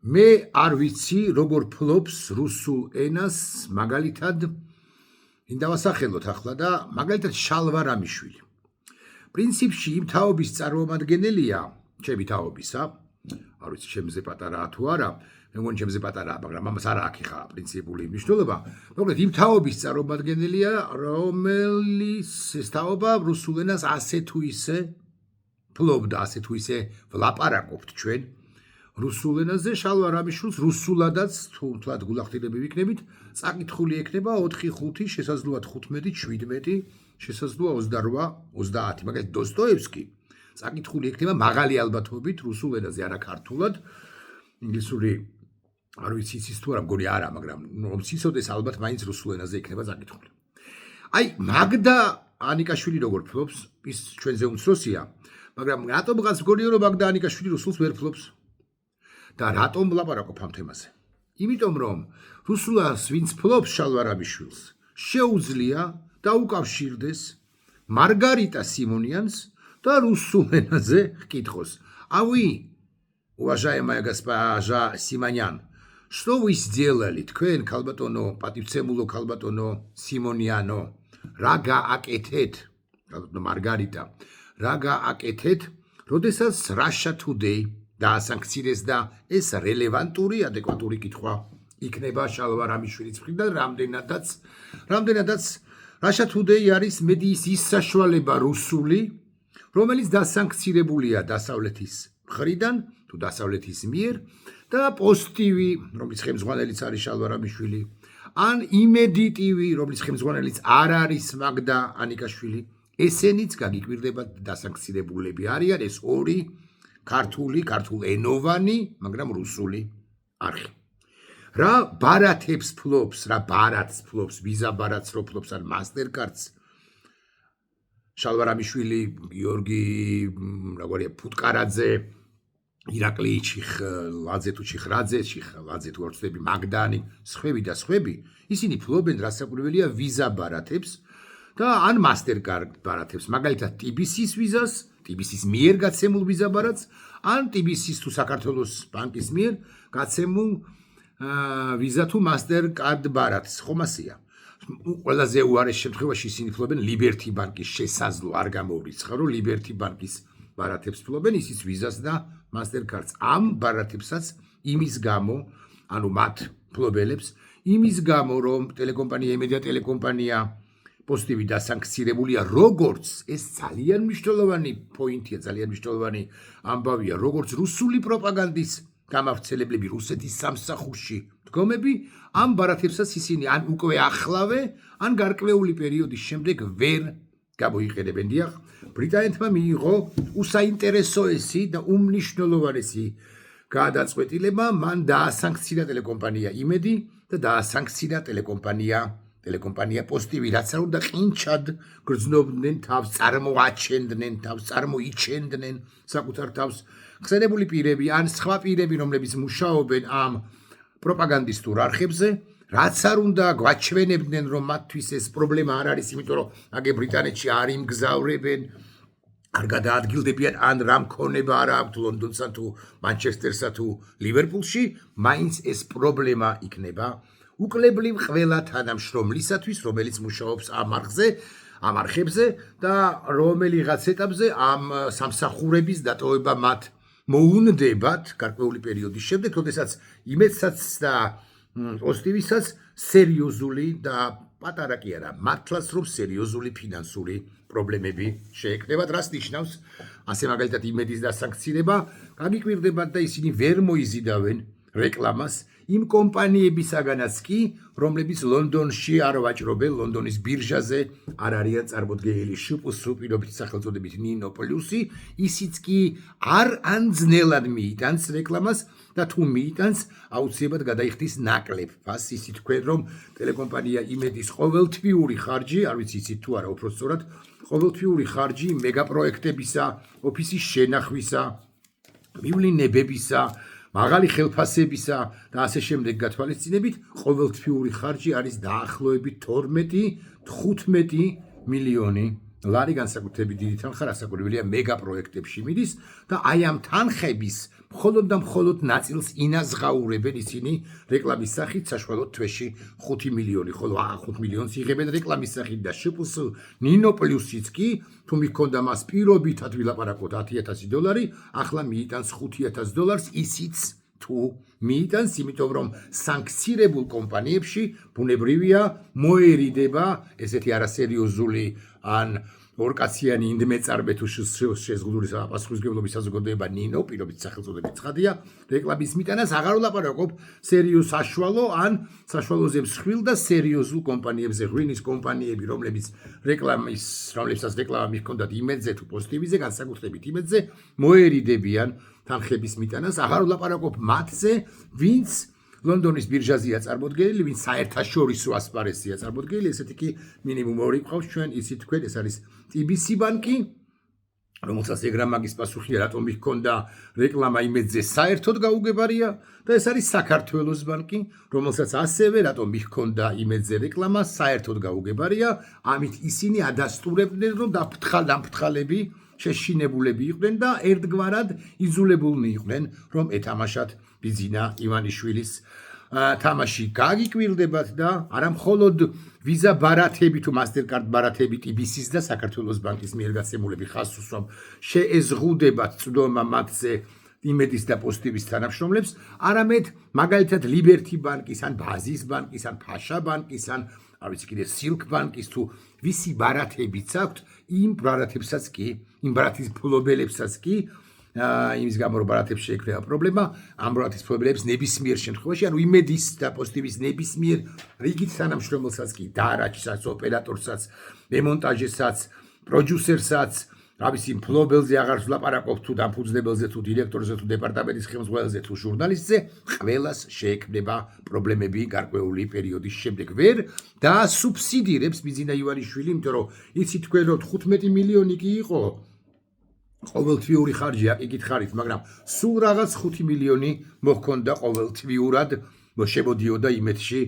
მე არ ვიცი როგორ ფლობს რუსულ ენას მაგალითად ინდავასახელოთ ახლა და მაგალითად შალვა რამიშვილი. პრინციპში იმ თაობის წარმომადგენელია, ჩემი თაობისა, არ ვიცი ჩემზე პატარაა თუ არა, მე მგონი ჩემზე პატარაა, მაგრამ ამას არ აქვს ხა პრინციპული მნიშვნელობა. მოკლედ იმ თაობის წარმომადგენელია, რომელიც ეს თაობა რუსულ ენას ასე თუ ისე ფლობდა, ასე თუ ისე ვლაპარაკობთ ჩვენ. რუსულ ენაზე შალვა რამიშვილს რუსულადაც თუ თქვათ გულახდილები ვიქნებით, წაკითხული ექნება 4-5, შესაძლოა 15, 17, შესაძლოა 28, 30. მაგალითად დოსტოევსკი წაკითხული ექნება მაღალი ალბათობით რუსულ ენაზე, არა ქართულად. ინგლისური არ ვიცი იცის თუ არა, მგონი არა, მაგრამ რომ ციცოდეს ალბათ მაინც რუსულ ენაზე იქნება წაკითხული. აი, მაგდა ანიკაშვილი როგორ ფლობს, ის ჩვენზე უმცროსია, მაგრამ რატომღაც მგონია რომ მაგდა ანიკაშვილი რუსულს ვერ ფლობს. და რატომ ვლაპარაკობ ამ თემაზე? იმიტომ რომ რუსულას ვინც ფლობს შალვა რამიშვილს, შეუძლია დაუკავშირდეს მარგარიტა სიმონიანს და რუსულ ენაზე ჰკითხოს. А вы, уважаемая госпожа Симонян, что вы сделали? თქვენ ქალბატონო, პატივცემულო ქალბატონო სიმონიანო, რა გააკეთეთ? ქალბატონო მარგარიტა, რა გააკეთეთ? როდესაც Russia Today დაასანქცირეს და ეს რელევანტური, ადეკვატური კითხვა იქნება შალვა რამიშვილის მხრიდან, რამდენადაც Russia Today არის მედიის ის საშუალება რუსული, რომელიც დასანქცირებულია დასავლეთის მხრიდან თუ დასავლეთის მიერ და პოსტივი, რომლის ხელმძღვანელიც არის შალვა რამიშვილი, ან იმედი ტივი, რომლის ხელმძღვანელიც არ არის მაგდა ანიკაშვილი, ესენიც გაგიკვირდებათ დასანქცირებულები არიან, ეს ორი ქართულენოვანი, მაგრამ რუსული არხი. რა ბარათებს ფლობს, რა ბარათს ფლობს, ვიზა ბარათს რო ფლობს ან მასტერკარდს შალვა რამიშვილი, გიორგი, როგორია, ფუტკარაძე, ირაკლი ჩიხლაძე თუ ჩიხრაძე, ჩიხლაძე თუ არ ვცდები, მაგდანი, სხვები, ისინი ფლობენ რასაკვირველია ვიზა ბარათებს და ან მასტერკარდ ბარათებს, მაგალითად TBC-ის ვიზას, TBC-ის მიერ გაცემულ ვიზა ბარათს, ან TBC-ის თუ საქართველოს ბანკის მიერ გაცემულ ვიზა თუ მასტერკარდ ბარათს, ხომ ასეა. ყველაზე უარეს შემთხვევაში ისინი ფლობენ ლიბერთი ბანკის შესაძლო, არ გამოვრიცხა, რომ ლიბერთი ბანკის ბარათებს ფლობენ, ისიც ვიზას და მასტერკარდს. ამ ბარათებსაც იმის გამო, ანუ მათ ფლობელებს, იმის გამო, რომ ტელეკომპანია, იმედია ტელეკომპანია პოსტივი დასანქცირებულია, როგორც ეს ძალიან მნიშვნელოვანი პოინტია, ძალიან მნიშვნელოვანი ამბავია, როგორც რუსული პროპაგანდის გამავრცელებლები რუსეთის სამსახურში დგომები, ამ ბარათებსაც ისინი ან უკვე ახლავე, ან გარკვეული პერიოდის შემდეგ ვერ გამოიყენებენ. დიახ, ბრიტანეთმა მიიღო უსაინტერესოესი და უმნიშვნელოვანესი გადაწყვეტილება, მან დაასანქცირა ტელეკომპანია იმედი და დაასანქცირა ტელეკომპანია პოსტივი, რაც არ უნდა ყინჩად გრძნობდნენ თავს, წარმოაჩენდნენ თავს, წარმოიჩენდნენ საკუთარ თავს ხსენებული პირები ან სხვა პირები, რომლებიც მუშაობენ ამ პროპაგანდისტურ არხებზე, რაც არ უნდა გვაჩვენებდნენ, რომ მათთვის ეს პრობლემა არ არის, იმიტომ რომ აგე ბრიტანეთში არ იმგზავრებენ, არ გადაადგილდებიან, ან რა მქონება არ აქვთ ლონდონსა თუ მანჩესტერსა თუ ლივერპულში, მაინც ეს პრობლემა იქნება უკლებლივ ყველა თანამშრომლისათვის, რომელიც მუშაობს ამ არხებზე და რომელიღაც ეტაპზე ამ სამსახურების დატოვება მათ მოუნდებათ გარკვეული პერიოდის შემდეგ, როდესაც იმედსაც და პოსტივისაც სერიოზული და პატარა კი არა, მართლაც რომ სერიოზული ფინანსური პრობლემები შეექმნებათ, რას ნიშნავს ასე მაგალითად იმედის დასანქცირება, გაგიკვირდებათ და ისინი ვერ მოიზიდავენ რეკლამას იმ კომპანიებისაგანაც კი, რომლებიც ლონდონში არ ვაჭრობენ, ლონდონის ბირჟაზე არ არიან წარმოდგენილი, შპს პირობით სახელწოდებით ნინო პლუსი, ისიც კი არ ანძნელად მიიტანს რეკლამას და თუ მიიტანს, აუცილებლად გადაიხდის ნაკლებ ფასს, ისიც თქვენ რომ ტელეკომპანია იმედის ყოველთვიური ხარჯი, არ ვიცი იცით თუ არა უფრო სწორად, ყოველთვიური ხარჯი მეგაპროექტებისა, ოფისის შენახვისა, მივლინებებისა, მაღალი ხელფასებისა და ასე შემდეგ გათვალისწინებით, ყოველთვიური ხარჯი არის დაახლოებით 12-15 მილიონი ლარი, განსაკუთრებით დიდი თანხა რასაკვირველია მეგაპროექტებში მიდის და აი ამ თანხების მხოლოდ და მხოლოდ ნაწილს ინაზღაურებენ ისინი რეკლამის სახით საშუალოდ თვეში 5 მილიონი, ხოლო 5 მილიონს იღებენ რეკლამის სახით და შპლს ნინო პლუსიც კი თუ მიქონდა მას პირობითად ვილაპარაკოთ $10,000, ახლა მიიტანს $5,000 ისიც თუ მიიტანს, იმიტომ რომ სანქცირებულ კომპანიებში ბუნებრივია მოერიდება ესეთი არასერიოზული ან ორკაციანი ინდმეწარბე თუ შეზღუდული პასუხისმგებლობის საზოგადოება ნინო პირობით სახელწოდებით ცხადია რეკლამის მიტანას აღარ ვლაპარაკობ სერიოზ საშუალო ან საშუალოზე მსხვილ და სერიოზულ კომპანიებზე ღვინის კომპანიები რომლებსაც რეკლამა მიჰქონდათ იმედზე თუ პოზიტივიზე განსაკუთრებით იმედზე მოერიდებიან თანხების მიტანას აღარ ვლაპარაკობ მათზე ვინც ლონდონის ბირჟაზეა წარმოდგენილი, ვინც საერთაშორისო ასპარეზზეა წარმოდგენილი, ესეთი კი მინიმუმ 2 გვყავს ჩვენ, იცით თქვენ, ეს არის TBC ბანკი, რომელსაც ეგრამაგის პასუხია, რატომ მიჰქონდა რეკლამა იმედზე საერთოდ გაუგებარია და ეს არის საქართველოს ბანკი, რომელსაც ასევე რატომ მიჰქონდა იმედზე რეკლამა საერთოდ გაუგებარია, ამით ისინი ადასტურებდნენ, რომ დამფრთხალები შეშინებულები იყვნენ და ერთგვარად იძულებულნი იყვნენ, რომ ეთამაშათ ბიძინა ივანიშვილის თამაში გაგიკვირდებათ და არა მხოლოდ ვიზა ბარათები თუ მასტერკარდ ბარათები TBC-ის და საქართველოს ბანკის მიერ გაცემულები ხაზს უსვამ შეეზღუდებათ წვდომა მათზე იმედის და პოზიტივის თანამშრომლებს, არამედ მაგალითად ლიბერთი ბანკის ან ბაზის ბანკის ან ფაშა ბანკის ან არ ვიცი კიდე სილკ ბანკის თუ ვისი ბარათებიც აქვთ, იმ ბარათებსაც კი, იმ ბარათის ფლობელებსაც კი იმის გამო რომ ბარათებში შეექმნება პრობლემა, ამ ბარათის ფლობელებს ნებისმიერ შემთხვევაში, ანუ იმედის და პოზიტივის ნებისმიერ რიგით თანამშრომელსაც კი, დარაჯსაც, ოპერატორსაც, დემონტაჟესაც, პროდიუსერსაც, რავისი ფლობელზე აღარ ვლაპარაკობ თუ დამფუძნებელზე თუ დირექტორზე თუ დეპარტამენტის ხელმძღვანელზე თუ ჟურნალისტზე, ყველას შეექმნება პრობლემები გარკვეული პერიოდის შემდეგ. ვერ დაასუბსიდირებს ბიძინა ივანიშვილი, იმიტომ რომ იცით თქვენ რომ 15 მილიონი კი იყო ყოველთვიური ხარჯი აკითხარით, მაგრამ სულ რაღაც 5 მილიონი მოჰქონდა ყოველთვიურად შემოდიოდა იმედში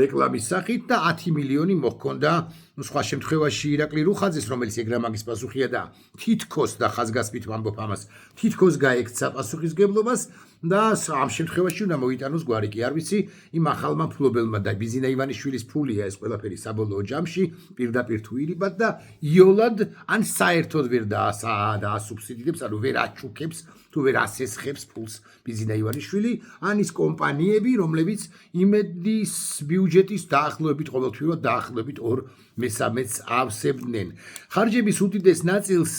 რეკლამის სახით და 10 მილიონი მოჰქონდა სხვა შემთხვევაში ირაკლი რუხაძეს, რომელიც ეგრამაგის პასუხია და თითქოს და ხაზგასმით ვამბობ ამას, თითქოს გაექცა პასუხისმგებლობას და ამ შემთხვევაში უნდა მოიტანოს გვარი კი არ ვიცი იმ ახალმა ფლობელმა და ბიძინა ივანიშვილის ფულია ეს ყველაფერი საბოლოო ჯამში პირდაპირ თუ ირიბად და იოლად ან საერთოდ ვერ დაასუბსიდირებს, ანუ ვერ აჩუქებს თუ ვერ ასესხებს ფულს ბიძინა ივანიშვილი, ან ის კომპანიები, რომლებიც იმედის ბიუჯეტის დაახლოებით ყოველთვიურად დაახლოებით 2/3-ს ავსებდნენ. ხარჯების უდიდეს ნაწილს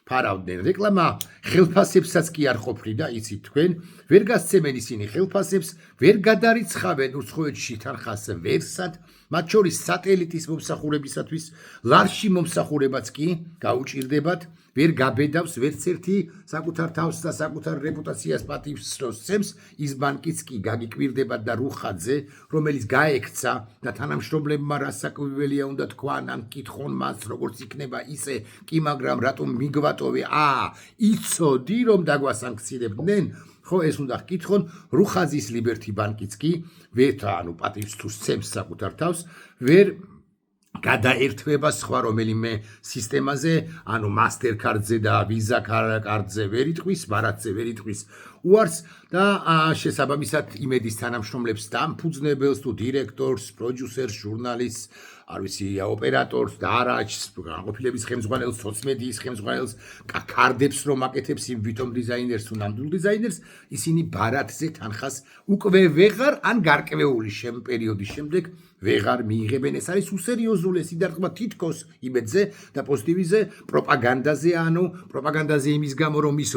ფარავდნენ. რეკლამა ხელფასებსაც კი არ ყოფნიდა, იცით თქვენ, ვერ გასცემენ ისინი ხელფასებს, ვერ გადარიცხავენ უცხოეთში თანხას ვერსად, მათ შორის სატელიტის მომსახურებისათვის, ლარში მომსახურებაც კი გაუჭირდებათ, ვერ გაბედავს ვერც ერთი საკუთარ თავს და საკუთარ რეპუტაციას პატივს სცემს, ის ბანკიც კი გაგიკვირდებათ და რუხაძე, რომელიც გაექცა და თანამშრომლებმა რასაკვირველია უნდა თქვან ან კითხონ მას, როგორც იქნება ისე, კი მაგრამ რატომ მიგვატოვე? იცოდი რომ დაგვასანქცირებდნენ, ხო ეს უნდა გკითხონ, რუხაძის ლიბერთი ბანკიც კი ვერ ანუ პატივს თუ სცემს საკუთარ თავს, ვერ გადაერთვება სხვა რომელიმე სისტემაზე, ანუ მასტერკარდზე და ვიზა კარდზე ვერ იტყვის, ბარათზე ვერ იტყვის უარს და შესაბამისად იმედის თანამშრომლებს დამფუძნებელს თუ დირექტორს, პროდიუსერს, ჟურნალისტს, არ ვიცი, ოპერატორს, დარაჯს, განყოფილების ხელმძღვანელს, სოციმედიის ხელმძღვანელს, კარდებს რომ აკეთებს იმ ვითომ დიზაინერს თუ ნამდვილ დიზაინერს, ისინი ბარათზე თანხას უკვე ვეღარ ან გარკვეული პერიოდის შემდეგ ვეღარ მიიღებენ. ეს არის უსერიოზული სიდარტყმა თითქოს იმედზე და პოზიტივიზე, პროპაგანდაზე, ანუ პროპაგანდაზე იმის გამო რომ ის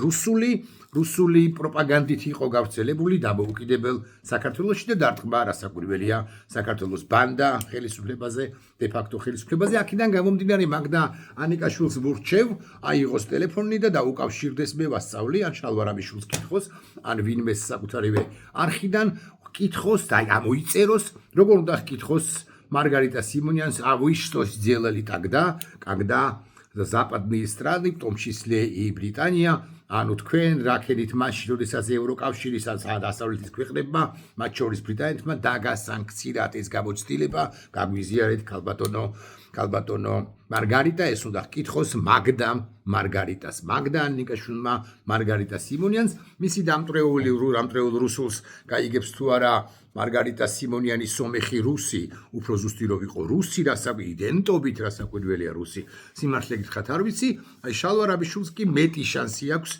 რუსული პროპაგანდით იყო გავრცელებული დამოუკიდებელ საქართველოში და დარტყმა რასაკვირველია საქართველოს ბანდა ხელისუფლებაზე, დე-ფაქტო ხელისუფლებაზე. აქედან გამომდინარე მაგდა ანიკაშვილს ვურჩევ, აიღოს ტელეფონი და დაუკავშირდეს მე ვასწავლი, ან შალვარამიშვილს კითხოს, ან ვინმეს საკუთარივე არხიდან კითხოს და ამოიწეროს, როგორ უნდა კითხოს მარგარიტა სიმონიანს, что сделали тогда, когда западные страны, в том числе и Британия, ანუ თქვენ რაკეთით მაშინ, როდესაც ევროკავშირისაც დასავლეთის ქვეყნებმა, მათ შორის ბრიტანეთმა დაგასანქცირათ ეს გამოცდილება, გაგვიზიარეთ ქალბატონო მარგარიტა, ეს უნდა ჰკითხოს მაგდა მარგარიტას. მაგდა ანიკაშვილმა მარგარიტა სიმონიანს, მისი დამტრეულ რუსულს გაიგებს თუ არა მარგარიტა სიმონიანის სომეხი რუსი, უფრო ზუსტი რომ იყო რუსი, იდენტობით რასაკვირველია რუსი. სიმართლე გითხრათ არ ვიცი, აი შალვა რაბიშვილს კი მეტი შანსი აქვს.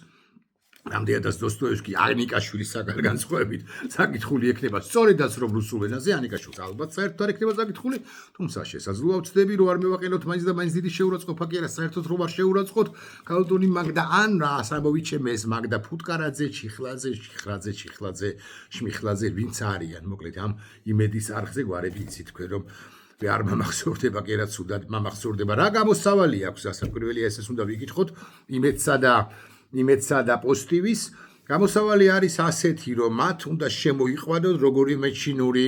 რამდენადაც დოსტოევსკი ანიკაშვილისაგან განსხვავებით საკითხული ექნება სწორედაც რომ რუსულ ენაზე ანიკაშვილს ალბათ საერთოდ არ ექნება საკითხული, თუმცა შესაძლოა ვწდები რომ არ მევაყენოთ მაინც და მაინც დიდი შეურაცხყოფა კი არა, საერთოდ რომ არ შეურაცხოთ ქალბატონი მაგდა ან რა სამოვიჩემე ეს მაგდა ფუტკარაძე, ჩიხლაძე, შმიხლაძე ვინც არიან, მოკლედ ამ იმედის არხზე გვარები იცით თქვენ რომ არ მომახსოვრდება კი რა ცუდად მომახსოვრდება რა გამოსავალი აქვს ასაკვირველია ეს უნდა ვიკითხოთ იმედსა და პოზიტივის გამოსავალი არის ასეთი რომ მათ უნდა შემოიყვანონ როგორი მეჩინური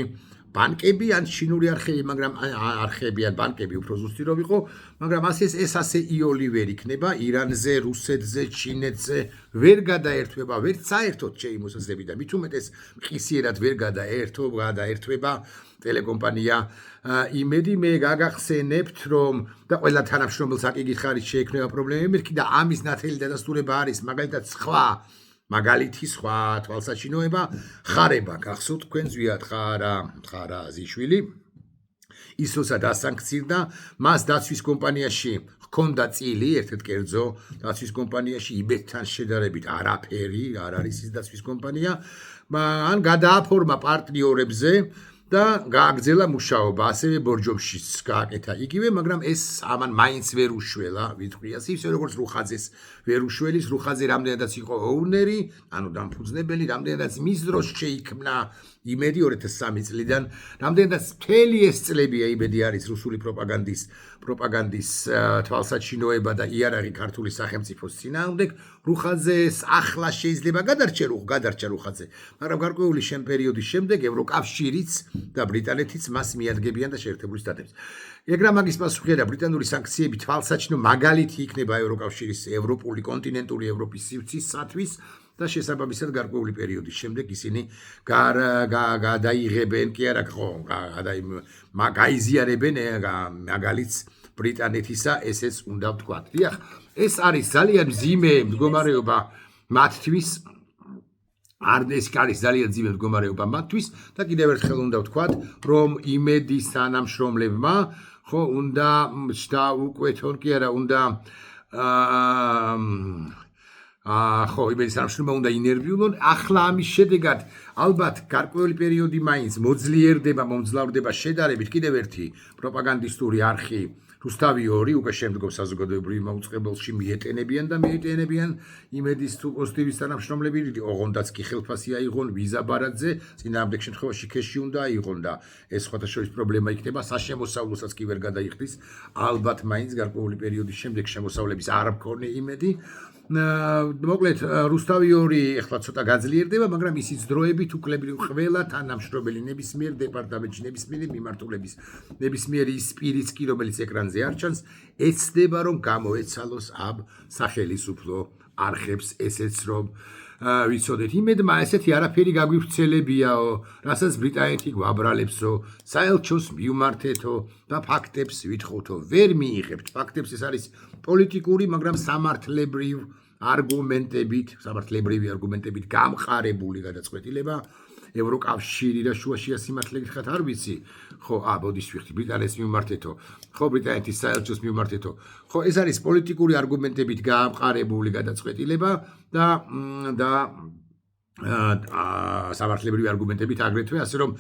ბანკები ან ჩინური არხები, მაგრამ არხები ან ბანკები უფრო ზუსტი რომ იყო, მაგრამ ეს ასე იოლი ვერ იქნება ირანზე, რუსეთზე, ჩინეთზე ვერ გადაერთვება, ვერც საერთოდ შეიმოსაზრები და მით უმეტეს მყისიერად ვერ გადაერთვება ტელეკომპანია იმედი მე გაგახსენებთ რომ და ყველა თანამშრომელს აკიგიხარით შეექმნება პრობლემები და ამის ნათელი დადასტურება არის მაგალითად მაგალითი სხვა თვალსაჩინოება ხარება გახსოვთ თქვენ ზვიად ხარა ზიშვილი ის როცა დასანქცირდა მას დაცვის კომპანიაში ჰქონდა წილი ერთ-ერთ კერძო დაცვის კომპანიაში იბეთთან შედარებით არაფერი არ არის ის დაცვის კომპანია ან გადააფორმა პარტნიორებზე და გააგრძელა მუშაობა, ასევე ბორჯომშიც გააკეთა იგივე, მაგრამ ეს ამან მაინც ვერ უშველა, ვიტყვია, ისე როგორც რუხაძეს ვერ უშველის, რუხაძე რამდენადაც იყო ოუნერი, ანუ დამფუძნებელი, რამდენადაც მის დროს შეიქმნა იმედი 2003 წლიდან, რამდენადაც მთელი ეს წლებია იმედი არის რუსული პროპაგანდის თვალსაჩინოება და იარაღი ქართული სახელმწიფოს წინააღმდეგ, რუხაძეს ახლა შეიძლება გადარჩა რუხაძე, მაგრამ გარკვეული პერიოდის შემდეგ ევროკავშირიც და ბრიტანეთიც მას მიადგებიან და შეერთებული შტატებს. ეგრა მაგის პასუხია და ბრიტანული სანქციები თვალსაჩინო მაგალითი იქნება ევროკავშირის ევროპული კონტინენტური ევროპის სივრცისათვის და შესაბამისად გარკვეული პერიოდის შემდეგ ისინი გადაიღებენ კი არა გაიზიარებენ მაგალითს ბრიტანეთისა ესეც უნდა ვთქვათ. დიახ, ეს არის ძალიან მძიმე მდგომარეობა მათთვის ეს არის ძალიან ძიმე მდგომარეობა მათთვის და კიდევ ერთხელ უნდა ვთქვათ, რომ იმედის თანამშრომლებმა ხო უნდა ჩაუკვეთონ კი არა უნდა ხო იმედის თანამშრომლებმა უნდა ინერვიულონ ახლა ამის შედეგად ალბათ გარკვეული პერიოდი მაინც მომძლავრდება შედარებით კიდევ ერთი პროპაგანდისტური არხი რუსთავი 2 უკვე შემდგომ საზოგადოებრივ მოუწყებელში მიეტენებიან იმედის თუ პოზიტივის თანამშრომლები ოღონდაც კი ხელფასი აიღონ ვიზა ბარაძე წინააღმდეგ შემთხვევაში ქეში უნდა აიღონ და ეს სხვათა შორის პრობლემა იქნება საშემოსავლოსაც კი ვერ გადაიხდის ალბათ მაინც გარკვეული პერიოდის შემდეგ შემოსავლების არ მქონე იმედი მოკლედ რუსთავი 2 ეხლა ცოტა გაძლიერდება, მაგრამ ისიც დროებით უკლებრივ ყველა თანამშრომელი ნებისმიერ დეპარტამენტში ნებისმიერი მიმართულების ნებისმიერი სპირიც კი რომელიც ეკრანზე არ ჩანს, ეცდება რომ გამოეცალოს ამ სახელისუფლო არხებს ესეც რომ ვიცოდეთ იმედმა ესეთი არაფერი გაგვივრცელებიაო, რასაც ბრიტანეთი გვაბრალებსო, საელჩოს მივმართეთო და ფაქტებს ვითხოვთო, ვერ მიიღებთ ფაქტებს ეს არის პოლიტიკური, მაგრამ სამართლებრივი არგუმენტებით გამყარებული გადაწყვეტილება ევროკავშირი და შუაშია სიმართლე გითხრათ არ ვიცი ხო ბოდის ვიხდი ბრიტანეთს მივმართეთო ხო ბრიტანეთის საელჩოს მივმართეთო ხო ეს არის პოლიტიკური არგუმენტებით გამყარებული გადაწყვეტილება და სამართლებრივი არგუმენტებით აგრეთვე ასე რომ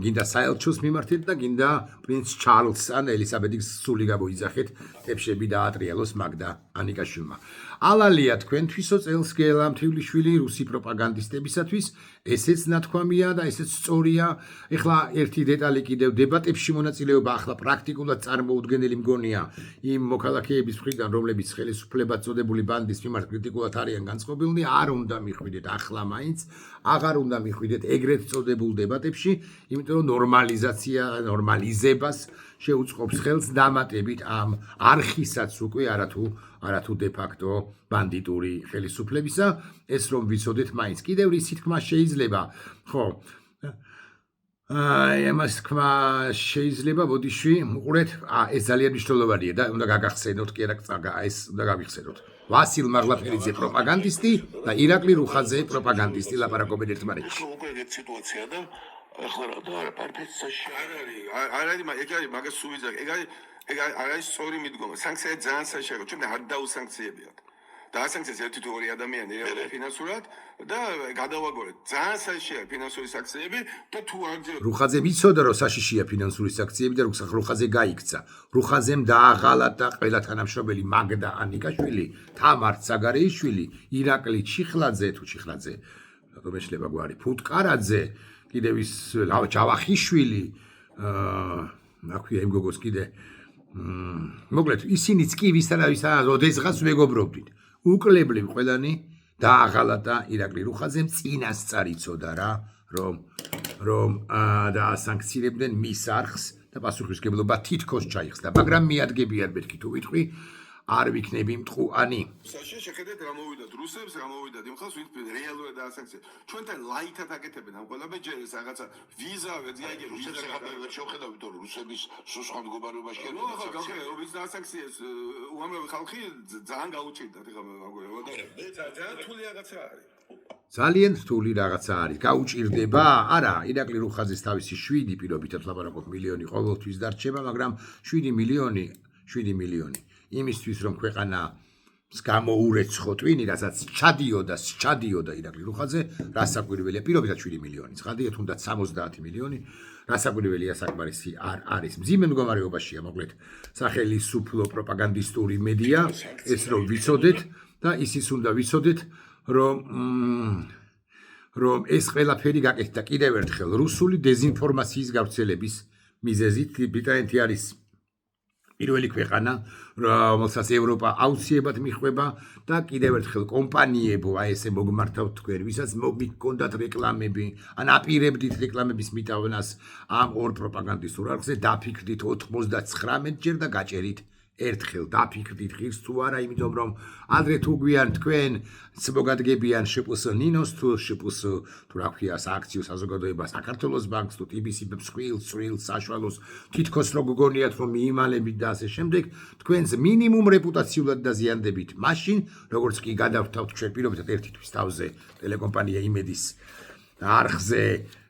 გინდა საელჩოს მიმართეთ და გინდა პრინც ჩარლზ ან ელისაბედის სული გამოიძახეთ თეფშები დაატრიალოს მაგდა ანიკაშვილმა ალალია თქვენთვისო წელს გელა მთივლიშვილი რუსი პროპაგანდისტებისათვის ესეც ნათქვამია და ესეც სწორია ეხლა ერთი დეტალი კიდევ დებატებში მონაწილეობა ახლა პრაქტიკულად წარმოუდგენელი მგონია იმ მოქალაქეების მხრიდან რომლებიც ხელისუფლებად წოდებული ბანდის მიმართ კრიტიკულად არიან განწყობილნი არ უნდა მიხვიდეთ ახლა მაინც აღარ უნდა მიხვიდეთ ეგრეთ წოდებულ დებატებში იმიტომ რომ ნორმალიზებას შეუწყობს ხელს დამატებით ამ არხისაც უკვე არათუ არათუ დე-ფაქტო ბანდიტური ხელისუფლებისა, ეს რომ ვიცოდეთ მაინც. კიდევ რისი თქმა შეიძლება, ხო, ამას თქმა შეიძლება, ბოდიში, უყურეთ, ეს ძალიან მნიშვნელოვანია და უნდა გაგახსენოთ, კი არა, ეს უნდა გავიხსენოთ. ვასილ მაღლაფერიძე პროპაგანდისტი და ირაკლი რუხაძე პროპაგანდისტი ლაპარაკობენ ერთმანეთში. უკვე ეგეთ სიტუაცია და ახლა რა და არა პარფეთსაში არ არის ეგ არის მაგას სუვიძახ ეგ არის სწორი მიდგომა სანქცია ძალიან საშუალო ჩვენ არ დაუსანქციებიათ და ასანქციას ერთი თუ ორი ადამიანი რეალურად ფინანსურად და გადავაგორეთ ძალიან საშიშია ფინანსური საქციები და თუ არ რუხაძე ვიცოდა რომ საშიშია ფინანსური საქციები და რუხაძე გაიქცა რუხაძემ დააღალატა ყველა თანამშრომელი მაგდა ანიკაშვილი თამარ ცაგარეიშვილი ირაკლი ჩიხლაძე რატომ ეშლება გვარი ფუტკარაძე კიდევ ის ჯავახიშვილი აქვია იმ გოგოს კიდე მოკლედ ისინიც კი ვისთანავისა როდესღაც მეგობრობდით უკლებლივ ყველანი დააღალატა ირაკლი რუხაძემ წინასწარ იცოდა რა რომ დაასანქცირებდნენ მის არხს და პასუხისმგებლობა თითქოს ჩაიხსნა მაგრამ მიადგებიან მეთქი თუ ვიტყვი არ ვიქნები მტყუანი საშე შეხედეთ რა მოვიდათ რუსებს რა მოვიდათ იმ ხალხს ვინც რეალურად დაასანქცია ჩვენთან ლაითად აკეთებენ ამ ყველა ბეჯერეს რაღაცა ვიზა ვეძიაიგე რუსებს ახლა შევხედავთ რომ რუსების სხვა მდგომარეობაში არის ვის დაასანქციეს უამრავი ხალხი ძალიან გაუჭირდათ ეხლა ძალიან რთული რაღაცა არის ძალიან რთული რაღაცა არის გაუჭირდება არა ირაკლი რუხაძის თავისი 7 პირობითად ლაპარაკობ მილიონი ყოველთვის დარჩება მაგრამ 7 მილიონი იმისთვის რომ ქვეყანას გამოურეცხო ტვინი, რასაც სჩადიოდა ირაკლი რუხაძე, რასაკვირველია, პირობითად 7 მილიონი, ცხადია თუნდაც 70 მილიონი, რასაკვირველია საკმარისი არ არის. მძიმე მდგომარეობაშია, მოკლედ, სახელმწიფო პროპაგანდისტური მედია, ეს რომ ვიცოდეთ და ისიც უნდა ვიცოდეთ, რომ ეს ყველაფერი გაკეთდა კიდევ ერთხელ რუსული დეზინფორმაციის გავრცელების მიზეზით ბრიტანეთი არის პირველი ქვეყანა, რომელსაც ევროპა აუცილებლად მიხვება და კიდევ ერთხელ კომპანიებო, აი ესე მოგმართავთ თქვენ, ვისაც მოგქონდათ რეკლამები, ან აპირებდით რეკლამების მიტავნას ამ ორ პროპაგანდისტურ არხზე, დაფიქრდით 99 ჯერ და გაჭერით ერთხელ დაფიქრდით ღირს თუ არა, იმიტომ რომ ადრე თუ გვიან თქვენ მოგადგებიან შპს ნინოს თუ შპს თუ რა ქვია სააქციო საზოგადოება საქართველოს ბანკს თუ TBC მსხვილ საშუალოს თითქოს რო გგონიათ რომ მიიმალებით და ასე შემდეგ თქვენს მინიმუმ რეპუტაციულად დაზიანდებით მაშინ როგორც კი გადავთავთ ჩვენ პირობითად ერთი თვის თავზე ტელეკომპანია იმედის არხზე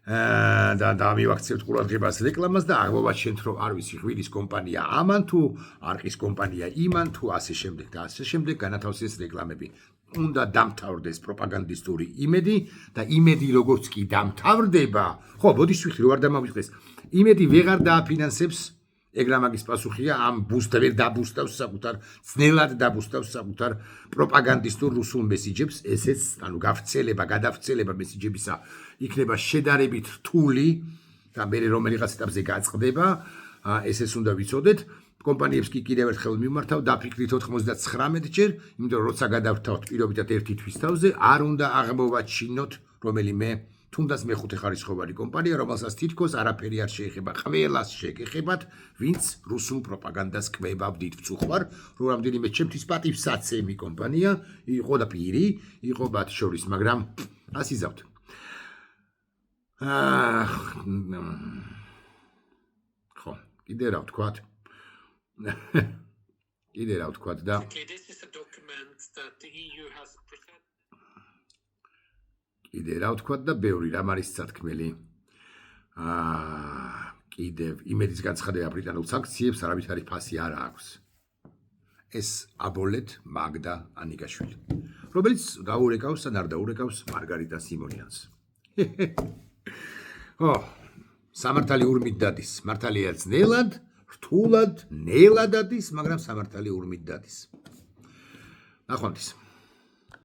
და მივაქცევთ ყურადღებას რეკლამას და აღმოვაჩენთ რომ არ ვიცი ღვინის კომპანია ამან თუ არყის კომპანია იმან თუ ასე შემდეგ და ასე შემდეგ განათავსეს რეკლამები უნდა დამთავრდეს პროპაგანდისტური იმედი და იმედი როგორც კი დამთავრდება ხო ბოდიშ ვიხდი რო არ დამავიწყდეს იმედი ვეღარ დააფინანსებს ეგ რა მაგის პასუხია ამ ბუსტერ დაბუსტავს საკუთარ ძნელად დაბუსტავს საკუთარ პროპაგანდისტურ რუსულ მესიჯებს ესეც ანუ გადავრცელება მესიჯებისა იქნება შედარებით რთული და მე რომელიღაც ეტაპზე გაწყდება ესეც უნდა ვიცოდეთ კომპანიებს კი კიდევ ერთხელ მიმართავ დაფიქრით 99 ჯერ იმიტომ რომ როცა გადავთავთ პირობითად ერთი თვის თავზე არ უნდა აღმოვაჩინოთ რომელიმე თუნდაც მეხუთე ხარისხოვანი კომპანია, რომელსაც თითქოს არაფერი არ შეეხება, ყველას შეგეხებათ, ვინც რუსულ პროპაგანდას კვებავდით ვწუხარ, რომ რამდენიმე ჩემთვის პატივსაცემი კომპანია იყო და პირი, იყო მათ შორის, მაგრამ ასიზავთ. ხო, კიდე რა ვთქვათ? კიდე რა ვთქვათ და კიდე რა ვთქვათ და ბევრი რამ არის სათქმელი. კიდევ იმედის განცხადება ბრიტანულ სანქციებს არავითარი ფასი არ აქვს. ეს აბოლეთ მაგდა ანიკაშვილი, რომელიც დაურეკავს ან არ დაურეკავს მარგარიტა სიმონიანს. სამართალი ურმით დადის, მართალია ძნელად, რთულად, ნელად დადის, მაგრამ სამართალი ურმით დადის. ნახვამდის.